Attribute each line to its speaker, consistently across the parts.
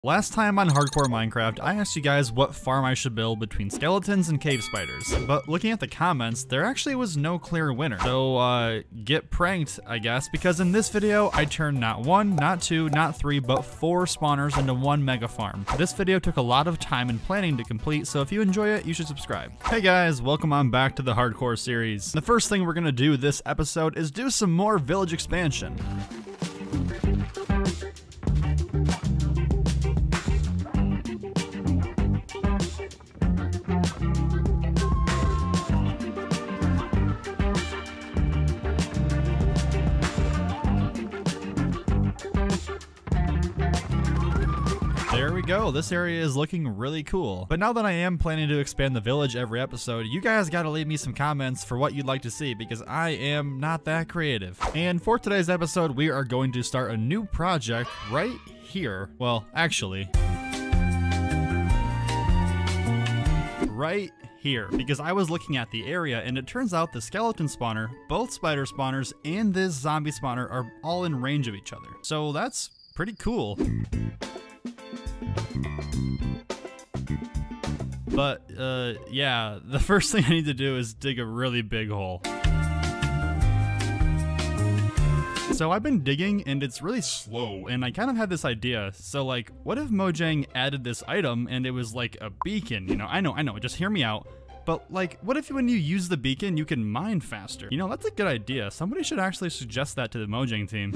Speaker 1: Last time on Hardcore Minecraft, I asked you guys what farm I should build between skeletons and cave spiders, but looking at the comments, there actually was no clear winner. So, get pranked, I guess, because in this video, I turned not one, not two, not three, but 4 spawners into one mega farm. This video took a lot of time and planning to complete, so if you enjoy it, you should subscribe. Hey guys, welcome on back to the Hardcore series. The first thing we're gonna do this episode is do some more village expansion. There we go, this area is looking really cool. But now that I am planning to expand the village every episode, you guys gotta leave me some comments for what you'd like to see because I am not that creative. And for today's episode, we are going to start a new project right here. Well, actually, right here, because I was looking at the area and it turns out the skeleton spawner, both spider spawners, and this zombie spawner are all in range of each other. So that's pretty cool. But, yeah, the first thing I need to do is dig a really big hole. So I've been digging and it's really slow, and I kind of had this idea. So like, what if Mojang added this item and it was like a beacon? You know, I know, just hear me out. But like, what if when you use the beacon, you can mine faster? You know, that's a good idea. Somebody should actually suggest that to the Mojang team.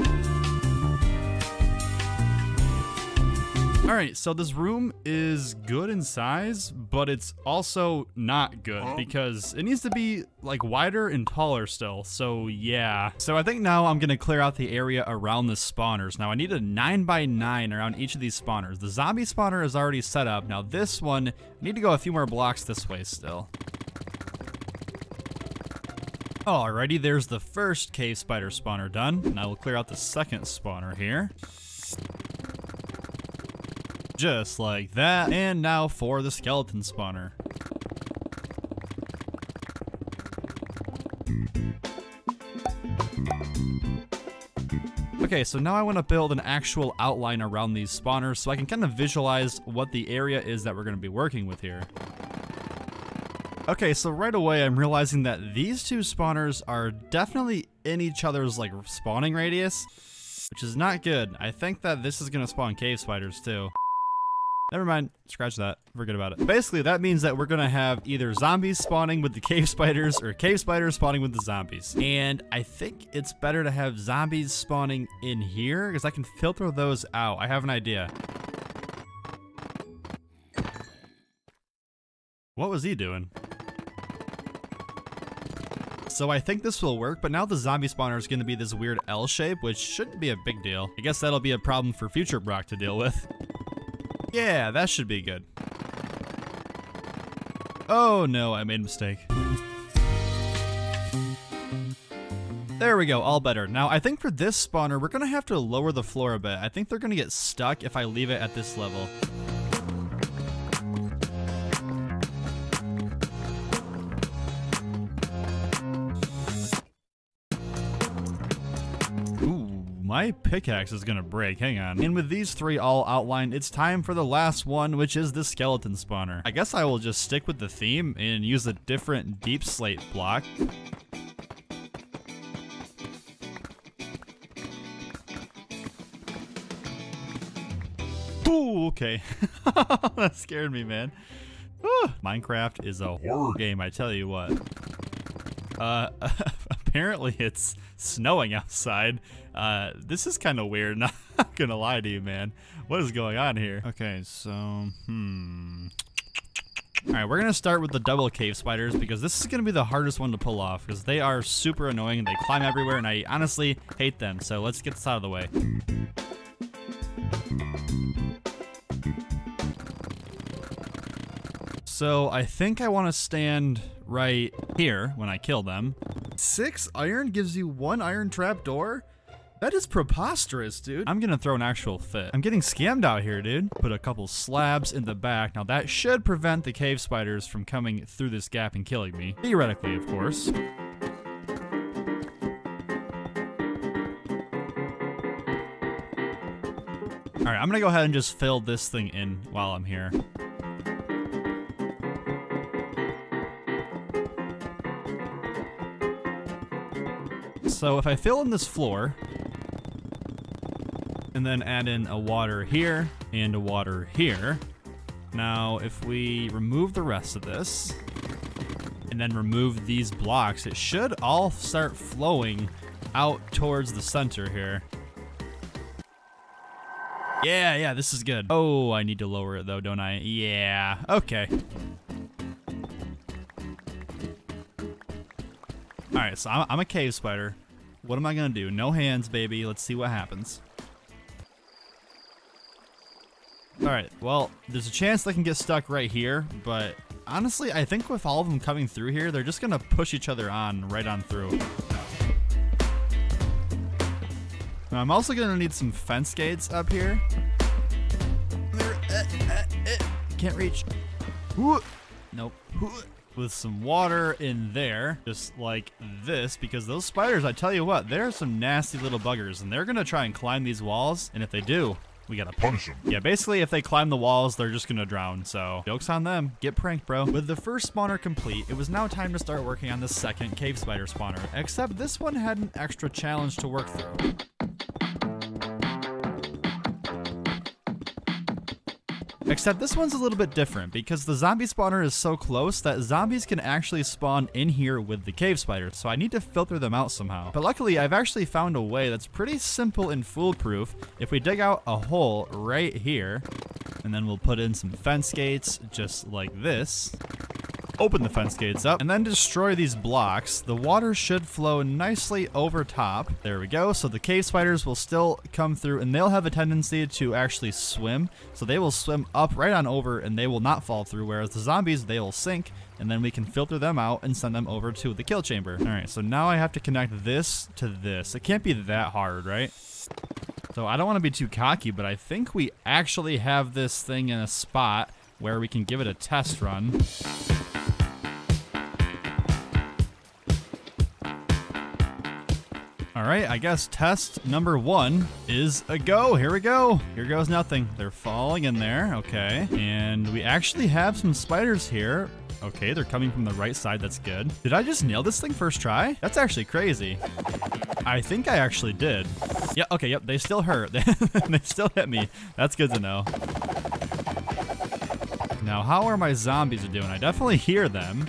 Speaker 1: Alright, so this room is good in size, but it's also not good because it needs to be like wider and taller still, so yeah. So I think now I'm gonna clear out the area around the spawners. Now I need a 9x9 around each of these spawners. The zombie spawner is already set up. Now this one, I need to go a few more blocks this way still. Alrighty, there's the first cave spider spawner done. Now we'll clear out the second spawner here. Just like that. And now for the skeleton spawner. Okay, so now I want to build an actual outline around these spawners so I can kind of visualize what the area is that we're going to be working with here. Okay, so right away I'm realizing that these two spawners are definitely in each other's like spawning radius, which is not good. I think that this is going to spawn cave spiders too. Never mind, scratch that, forget about it. Basically, that means that we're gonna have either zombies spawning with the cave spiders or cave spiders spawning with the zombies. And I think it's better to have zombies spawning in here because I can filter those out. I have an idea. What was he doing? So I think this will work, but now the zombie spawner is gonna be this weird L shape, which shouldn't be a big deal. I guess that'll be a problem for future Brock to deal with. Yeah, that should be good. Oh no, I made a mistake. There we go, all better. Now, I think for this spawner, we're gonna have to lower the floor a bit. I think they're gonna get stuck if I leave it at this level. My pickaxe is gonna break, hang on. And with these 3 all outlined, it's time for the last one, which is the skeleton spawner. I guess I will just stick with the theme and use a different deep slate block. Ooh, okay. That scared me, man. Whew. Minecraft is a horror game, I tell you what. Apparently it's snowing outside. This is kind of weird, not gonna lie to you, man. What is going on here? Okay, so, Alright, we're gonna start with the double cave spiders because this is gonna be the hardest one to pull off because they are super annoying and they climb everywhere and I honestly hate them. So let's get this out of the way. So I think I want to stand right here when I kill them. 6 iron gives you 1 iron trap door? That is preposterous, dude. I'm gonna throw an actual fit. I'm getting scammed out here, dude. Put a couple slabs in the back. Now that should prevent the cave spiders from coming through this gap and killing me. Theoretically, of course. All right, I'm gonna go ahead and just fill this thing in while I'm here. So if I fill in this floor, and then add in a water here and a water here. Now, if we remove the rest of this, and then remove these blocks, it should all start flowing out towards the center here. Yeah, this is good. Oh, I need to lower it though, don't I? Yeah, okay. All right, so I'm a cave spider. What am I gonna do? No hands, baby. Let's see what happens. All right, well, there's a chance they can get stuck right here, but honestly, I think with all of them coming through here, they're just gonna push each other on right on through. Now, I'm also gonna need some fence gates up here. Can't reach. Nope. With some water in there, just like this, because those spiders, I tell you what, they're some nasty little buggers, and they're gonna try and climb these walls, and if they do, we gotta punish them. Yeah, basically, if they climb the walls, they're just gonna drown, so joke's on them. Get pranked, bro. With the first spawner complete, it was now time to start working on the second cave spider spawner, except this one had an extra challenge to work through. Except this one's a little bit different because the zombie spawner is so close that zombies can actually spawn in here with the cave spiders, so I need to filter them out somehow. But luckily, I've actually found a way that's pretty simple and foolproof. If we dig out a hole right here, and then we'll put in some fence gates just like this. Open the fence gates up, and then destroy these blocks. The water should flow nicely over top. There we go. So the cave spiders will still come through, and they'll have a tendency to actually swim. So they will swim up right on over, and they will not fall through, whereas the zombies, they will sink, and then we can filter them out and send them over to the kill chamber. All right, so now I have to connect this to this. It can't be that hard, right? So I don't want to be too cocky, but I think we actually have this thing in a spot where we can give it a test run. All right, I guess test number 1 is a go. Here we go. Here goes nothing. They're falling in there. Okay. And we actually have some spiders here. Okay, they're coming from the right side. That's good. Did I just nail this thing first try? That's actually crazy. I think I actually did. Yeah, okay, yep, they still hurt. They still hit me. That's good to know. Now, how are my zombies doing? I definitely hear them.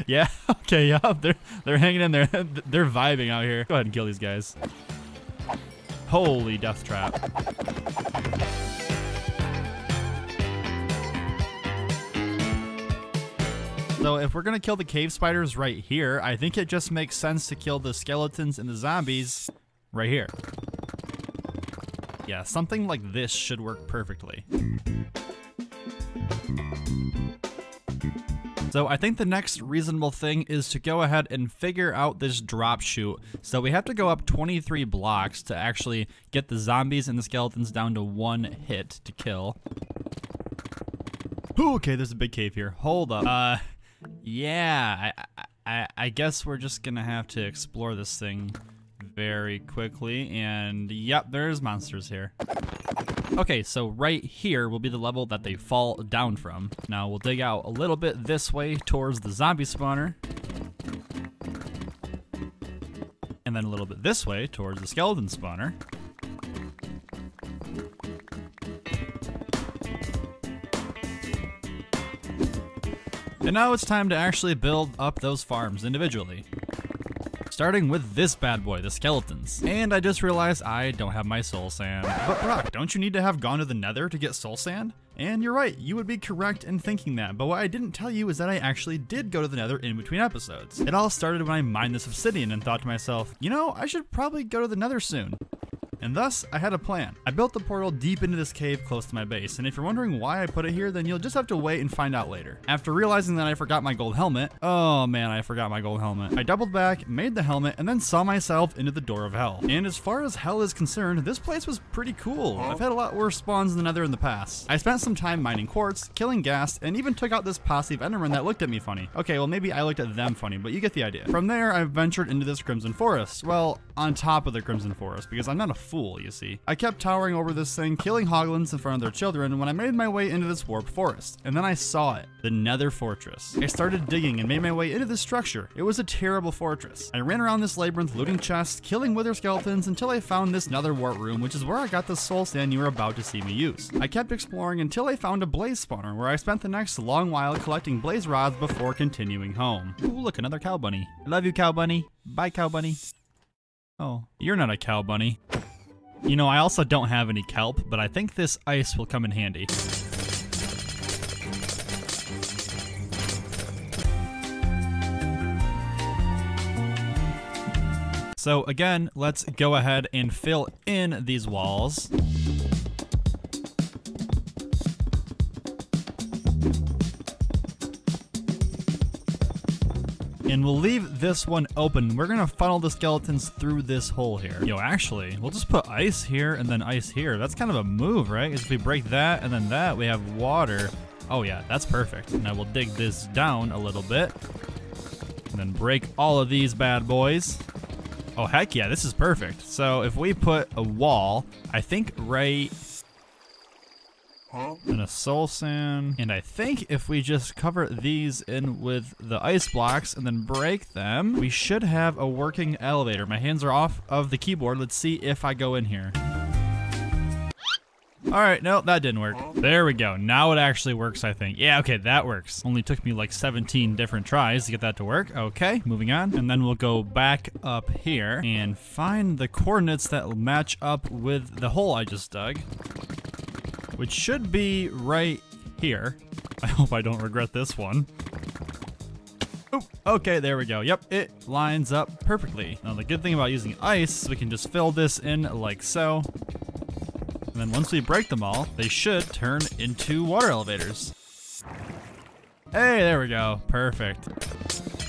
Speaker 1: Yeah, okay, yeah, they're hanging in there. They're vibing out here. Go ahead and kill these guys. Holy death trap. So if we're gonna kill the cave spiders right here, I think it just makes sense to kill the skeletons and the zombies right here. Yeah, something like this should work perfectly. So I think the next reasonable thing is to go ahead and figure out this drop chute. So we have to go up 23 blocks to actually get the zombies and the skeletons down to 1 hit to kill. Ooh, okay, there's a big cave here. Hold up. Yeah, I guess we're just gonna have to explore this thing very quickly. And yep, there's monsters here. Okay, so right here will be the level that they fall down from. Now we'll dig out a little bit this way towards the zombie spawner. And then a little bit this way towards the skeleton spawner. And now it's time to actually build up those farms individually. Starting with this bad boy, the skeletons. And I just realized I don't have my soul sand. But Brock, don't you need to have gone to the nether to get soul sand? And you're right, you would be correct in thinking that, but what I didn't tell you is that I actually did go to the nether in between episodes. It all started when I mined this obsidian and thought to myself, you know, I should probably go to the nether soon. And thus, I had a plan. I built the portal deep into this cave close to my base, and if you're wondering why I put it here, then you'll just have to wait and find out later. After realizing that I forgot my gold helmet, oh man, I forgot my gold helmet. I doubled back, made the helmet, and then saw myself into the door of hell. And as far as hell is concerned, this place was pretty cool. I've had a lot worse spawns in the nether in the past. I spent some time mining quartz, killing ghast, and even took out this posse of endermen that looked at me funny. Okay, well maybe I looked at them funny, but you get the idea. From there, I ventured into this crimson forest. Well, on top of the crimson forest, because I'm not a fool, you see. I kept towering over this thing, killing hoglins in front of their children when I made my way into this warped forest. And then I saw it, the Nether Fortress. I started digging and made my way into this structure. It was a terrible fortress. I ran around this labyrinth looting chests, killing wither skeletons until I found this nether wart room, which is where I got the soul sand you were about to see me use. I kept exploring until I found a blaze spawner, where I spent the next long while collecting blaze rods before continuing home. Ooh, look, another cow bunny. I love you, cow bunny. Bye, cow bunny. Oh, you're not a cow bunny. You know, I also don't have any kelp, but I think this ice will come in handy. So again, let's go ahead and fill in these walls. And we'll leave this one open. We're gonna funnel the skeletons through this hole here. Yo, actually, we'll just put ice here and then ice here. That's kind of a move, right? Because if we break that and then that, we have water. Oh yeah, that's perfect. Now we'll dig this down a little bit. And then break all of these bad boys. Oh, heck yeah, this is perfect. So if we put a wall, I think right... and a soul sand. And I think if we just cover these in with the ice blocks and then break them, we should have a working elevator. My hands are off of the keyboard. Let's see if I go in here. All right, no, that didn't work. There we go. Now it actually works, I think. Yeah, okay, that works. Only took me like 17 different tries to get that to work. Okay, moving on. And then we'll go back up here and find the coordinates that will match up with the hole I just dug, which should be right here. I hope I don't regret this one. Oh, okay, there we go. Yep, it lines up perfectly. Now, the good thing about using ice is we can just fill this in like so. And then once we break them all, they should turn into water elevators. Hey, there we go. Perfect.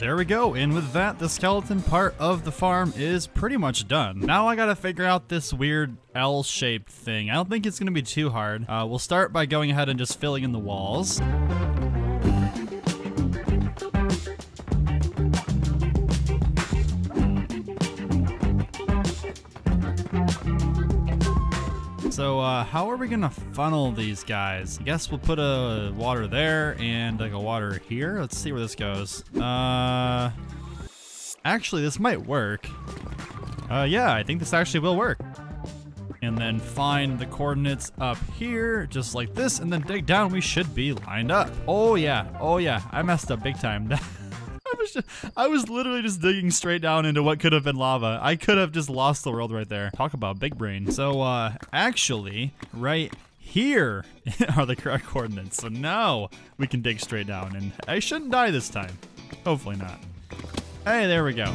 Speaker 1: There we go, and with that, the skeleton part of the farm is pretty much done. Now I gotta figure out this weird L-shaped thing. I don't think it's gonna be too hard. We'll start by going ahead and just filling in the walls. So how are we gonna funnel these guys? I guess we'll put a water there and like a water here. Let's see where this goes. Actually, this might work. Yeah, I think this actually will work. And then find the coordinates up here, just like this, and then dig down. We should be lined up. Oh yeah, I messed up big time. I was literally just digging straight down into what could have been lava. I could have just lost the world right there. Talk about big brain. So, actually, right here are the correct coordinates. So now we can dig straight down, and I shouldn't die this time. Hopefully not. Hey, there we go.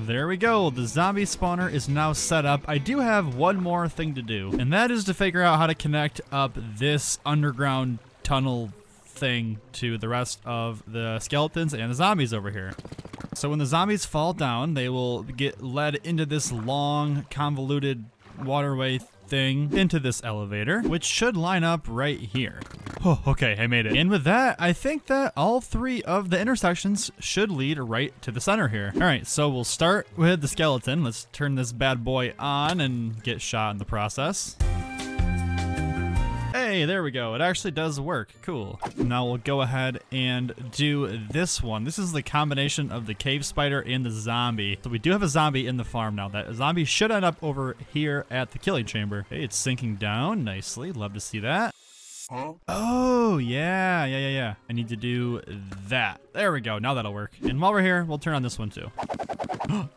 Speaker 1: There we go, the zombie spawner is now set up. I do have one more thing to do, and that is to figure out how to connect up this underground tunnel thing to the rest of the skeletons and the zombies over here. So when the zombies fall down, they will get led into this long, convoluted waterway thing into this elevator, which should line up right here. Oh, okay, I made it. And with that, I think that all three of the intersections should lead right to the center here. All right, so we'll start with the skeleton. Let's turn this bad boy on and get shot in the process. Hey, there we go. It actually does work. Cool. Now we'll go ahead and do this one. This is the combination of the cave spider and the zombie. So we do have a zombie in the farm now. That zombie should end up over here at the killing chamber. Hey, it's sinking down nicely. Love to see that.
Speaker 2: Huh?
Speaker 1: Oh, yeah. I need to do that. There we go. Now that'll work. And while we're here, we'll turn on this one too.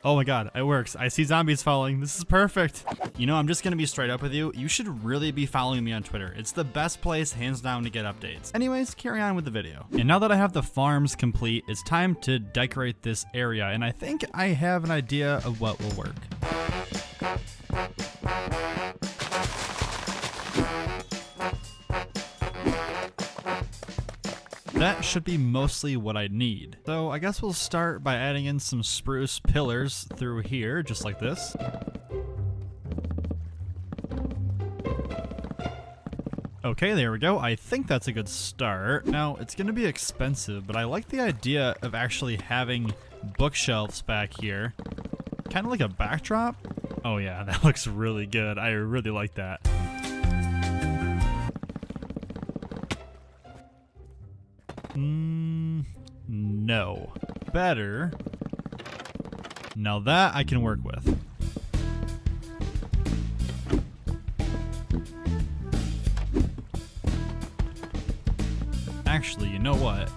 Speaker 1: Oh my god, it works. I see zombies falling. This is perfect. You know, I'm just gonna be straight up with you. You should really be following me on Twitter. It's the best place, hands down, to get updates. Anyways, carry on with the video. And now that I have the farms complete, it's time to decorate this area. And I think I have an idea of what will work. That should be mostly what I need. So I guess we'll start by adding in some spruce pillars through here, just like this. Okay, there we go. I think that's a good start. Now, it's gonna be expensive, but I like the idea of actually having bookshelves back here. Kind of like a backdrop. Oh yeah, that looks really good. I really like that. No. Better. Now that I can work with. Actually, you know what?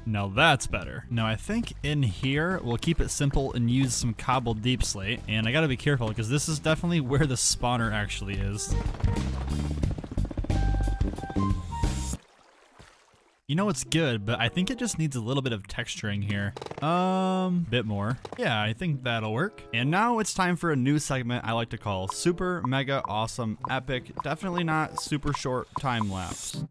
Speaker 1: Now that's better. Now I think in here, we'll keep it simple and use some cobbled deep slate. And I gotta be careful because this is definitely where the spawner actually is. You know it's good, but I think it just needs a little bit of texturing here. Bit more. Yeah, I think that'll work. And now it's time for a new segment I like to call Super Mega Awesome Epic. Definitely not super short time lapse.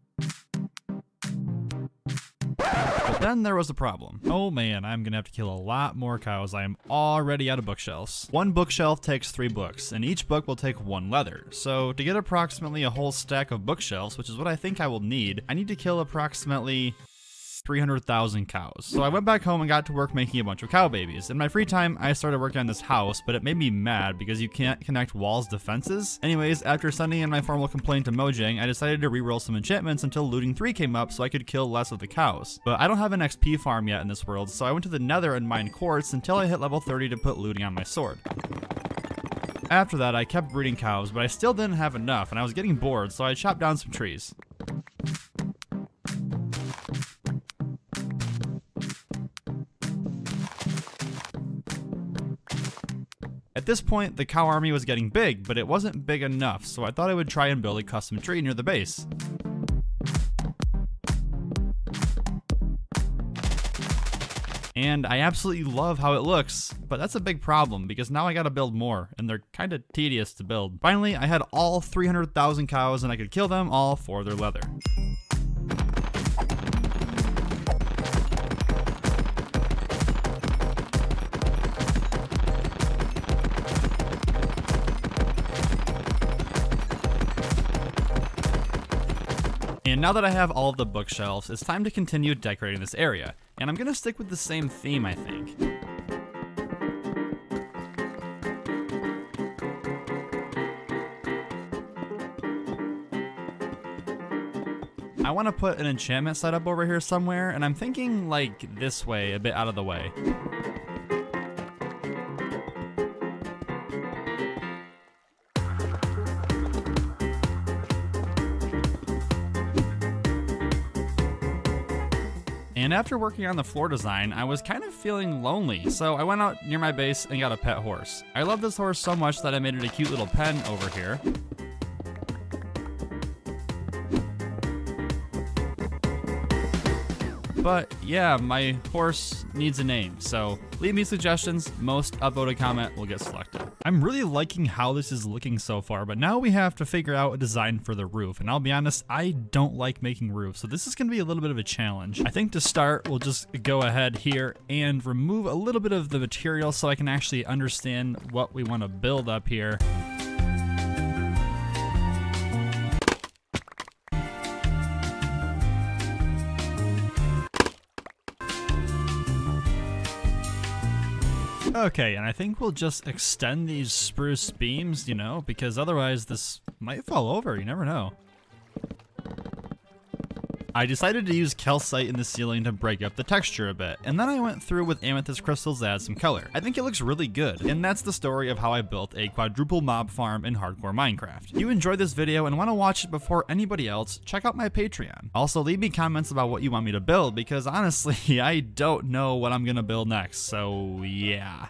Speaker 1: But then there was a problem. Oh man, I'm gonna have to kill a lot more cows. I am already out of bookshelves. One bookshelf takes 3 books, and each book will take 1 leather. So to get approximately a whole stack of bookshelves, which is what I think I will need, I need to kill approximately 300,000 cows. So I went back home and got to work making a bunch of cow babies. In my free time, I started working on this house, but it made me mad because you can't connect walls to fences. Anyways, after sending in my formal complaint to Mojang, I decided to reroll some enchantments until looting 3 came up so I could kill less of the cows. But I don't have an XP farm yet in this world, so I went to the nether and mined quartz until I hit level 30 to put looting on my sword. After that, I kept breeding cows, but I still didn't have enough and I was getting bored, so I chopped down some trees. At this point, the cow army was getting big, but it wasn't big enough, so I thought I would try and build a custom tree near the base. And I absolutely love how it looks, but that's a big problem because now I gotta build more, and they're kinda tedious to build. Finally, I had all 300,000 cows and I could kill them all for their leather. And now that I have all of the bookshelves, it's time to continue decorating this area. And I'm gonna stick with the same theme, I think. I wanna put an enchantment setup over here somewhere, and I'm thinking like this way, a bit out of the way. And after working on the floor design, I was kind of feeling lonely, so I went out near my base and got a pet horse. I love this horse so much that I made it a cute little pen over here. But yeah, my horse needs a name, so leave me suggestions. Most upvoted comment will get selected. I'm really liking how this is looking so far, but now we have to figure out a design for the roof. And I'll be honest, I don't like making roofs, so this is gonna be a little bit of a challenge. I think to start, we'll just go ahead here and remove a little bit of the material so I can actually understand what we wanna build up here. Okay, and I think we'll just extend these spruce beams, you know, because otherwise this might fall over, you never know. I decided to use calcite in the ceiling to break up the texture a bit, and then I went through with amethyst crystals to add some color. I think it looks really good, and that's the story of how I built a quadruple mob farm in hardcore Minecraft. If you enjoyed this video and want to watch it before anybody else, check out my Patreon. Also, leave me comments about what you want me to build, because honestly, I don't know what I'm gonna build next, so yeah.